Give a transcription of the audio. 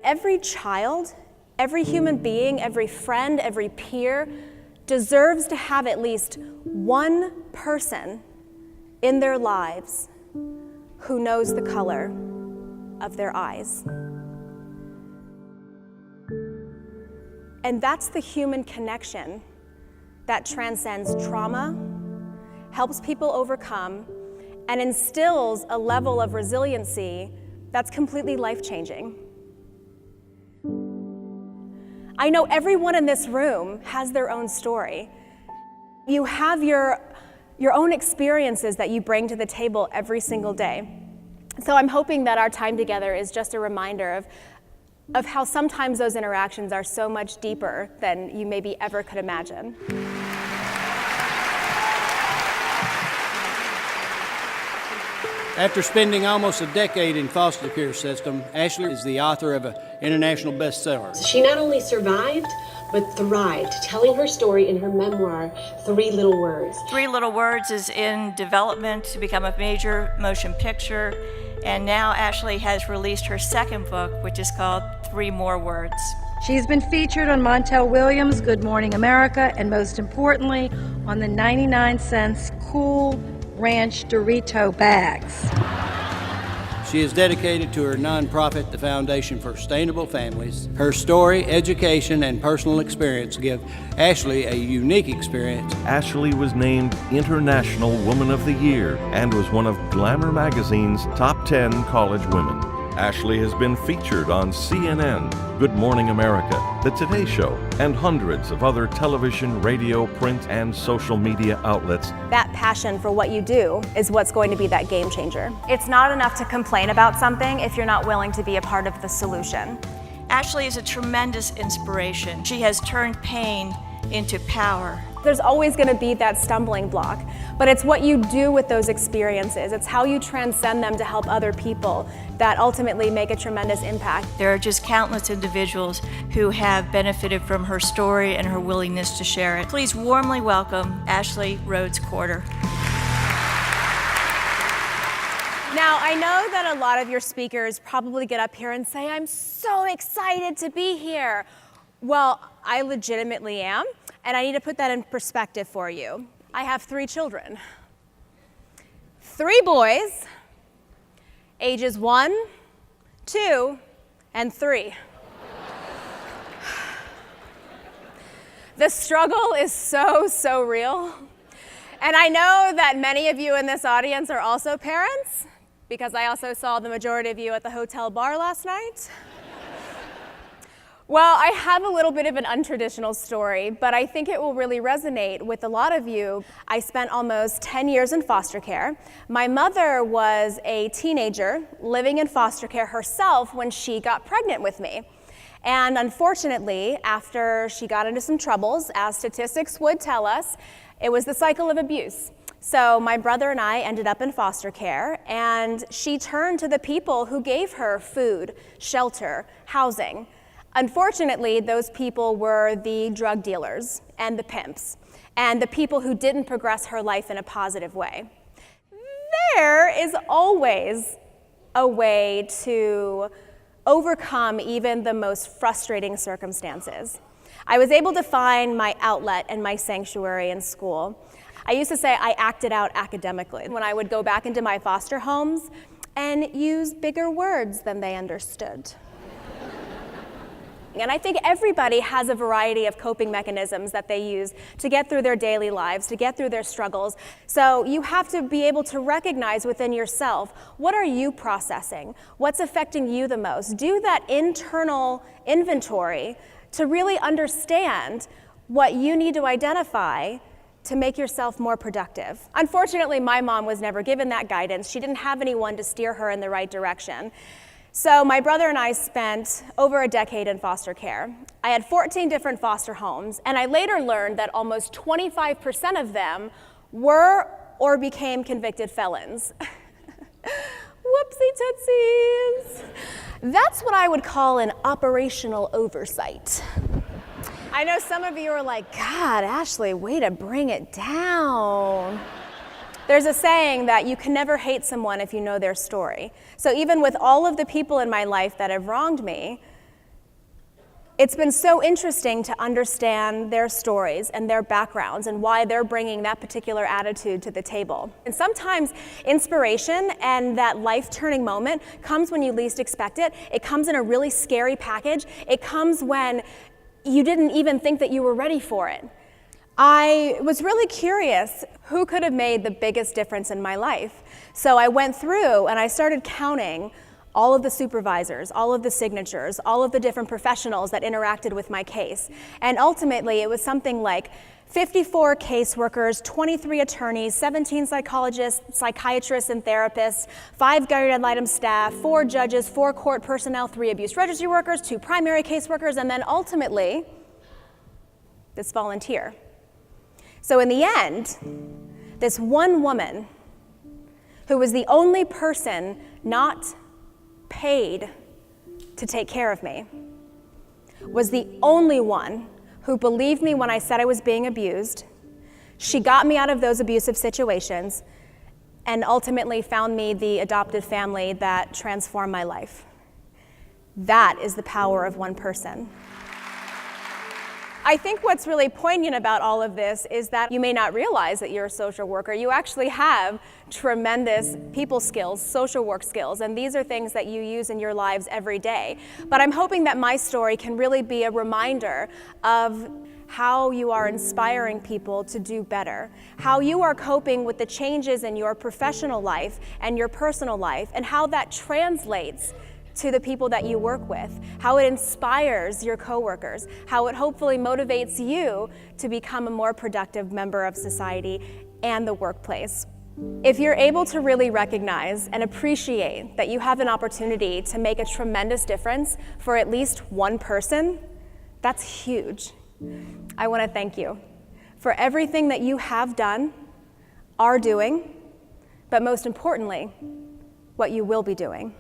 every child, every human being, every friend, every peer deserves to have at least one person in their lives who knows the color of their eyes. And that's the human connection that transcends trauma, helps people overcome, and instills a level of resiliency that's completely life-changing. I know everyone in this room has their own story. You have your own experiences that you bring to the table every single day. So I'm hoping that our time together is just a reminder of how sometimes those interactions are so much deeper than you maybe ever could imagine. After spending almost a decade in foster care system, Ashley is the author of an international bestseller. She not only survived, but thrived, telling her story in her memoir, 3 Little Words. 3 Little Words is in development to become a major motion picture, and now Ashley has released her second book, which is called 3 More Words. She's been featured on Montel Williams' Good Morning America, and most importantly, on the 99-cent Cool Ranch Dorito bags. She is dedicated to her nonprofit, the Foundation for Sustainable Families. Her story, education, and personal experience give Ashley a unique experience. Ashley was named International Woman of the Year and was one of Glamour magazine's top 10 college women. Ashley has been featured on CNN, Good Morning America, The Today Show, and hundreds of other television, radio, print, and social media outlets. That passion for what you do is what's going to be that game changer. It's not enough to complain about something if you're not willing to be a part of the solution. Ashley is a tremendous inspiration. She has turned pain into power. There's always going to be that stumbling block, but it's what you do with those experiences. It's how you transcend them to help other people that ultimately make a tremendous impact. There are just countless individuals who have benefited from her story and her willingness to share it. Please warmly welcome Ashley Rhodes Quarter. Now, I know that a lot of your speakers probably get up here and say, I'm so excited to be here. Well, I legitimately am, and I need to put that in perspective for you. I have 3 children. 3 boys, ages 1, 2, and 3. The struggle is so real. And I know that many of you in this audience are also parents, because I also saw the majority of you at the hotel bar last night. Well, I have a little bit of an untraditional story, but I think it will really resonate with a lot of you. I spent almost 10 years in foster care. My mother was a teenager living in foster care herself when she got pregnant with me. And unfortunately, after she got into some troubles, as statistics would tell us, it was the cycle of abuse. So my brother and I ended up in foster care, and she turned to the people who gave her food, shelter, housing. Unfortunately, those people were the drug dealers and the pimps and the people who didn't progress her life in a positive way. There is always a way to overcome even the most frustrating circumstances. I was able to find my outlet and my sanctuary in school. I used to say I acted out academically when I would go back into my foster homes and use bigger words than they understood. And I think everybody has a variety of coping mechanisms that they use to get through their daily lives, to get through their struggles. So you have to be able to recognize within yourself, what are you processing? What's affecting you the most? Do that internal inventory to really understand what you need to identify to make yourself more productive. Unfortunately, my mom was never given that guidance. She didn't have anyone to steer her in the right direction. So my brother and I spent over a decade in foster care. I had 14 different foster homes, and I later learned that almost 25% of them were or became convicted felons. Whoopsie tootsies. That's what I would call an operational oversight. I know some of you are like, God, Ashley, way to bring it down. There's a saying that you can never hate someone if you know their story. So even with all of the people in my life that have wronged me, It's been so interesting to understand their stories and their backgrounds and why they're bringing that particular attitude to the table. And sometimes inspiration and that life-turning moment comes when you least expect it. It comes in a really scary package. It comes when you didn't even think that you were ready for it. I was really curious who could have made the biggest difference in my life. So I went through and I started counting all of the supervisors, all of the signatures, all of the different professionals that interacted with my case. And ultimately, it was something like 54 caseworkers, 23 attorneys, 17 psychologists, psychiatrists, and therapists, 5 guardian ad litem staff, 4 judges, 4 court personnel, 3 abuse registry workers, 2 primary caseworkers, and then ultimately, this volunteer. So in the end, this one woman, who was the only person not paid to take care of me, was the only one who believed me when I said I was being abused. She got me out of those abusive situations and ultimately found me the adopted family that transformed my life. That is the power of one person. I think what's really poignant about all of this is that you may not realize that you're a social worker. You actually have tremendous people skills, social work skills, and these are things that you use in your lives every day. But I'm hoping that my story can really be a reminder of how you are inspiring people to do better, how you are coping with the changes in your professional life and your personal life, and how that translates to the people that you work with, how it inspires your coworkers, how it hopefully motivates you to become a more productive member of society and the workplace. If you're able to really recognize and appreciate that you have an opportunity to make a tremendous difference for at least one person, that's huge. I want to thank you for everything that you have done, are doing, but most importantly, what you will be doing.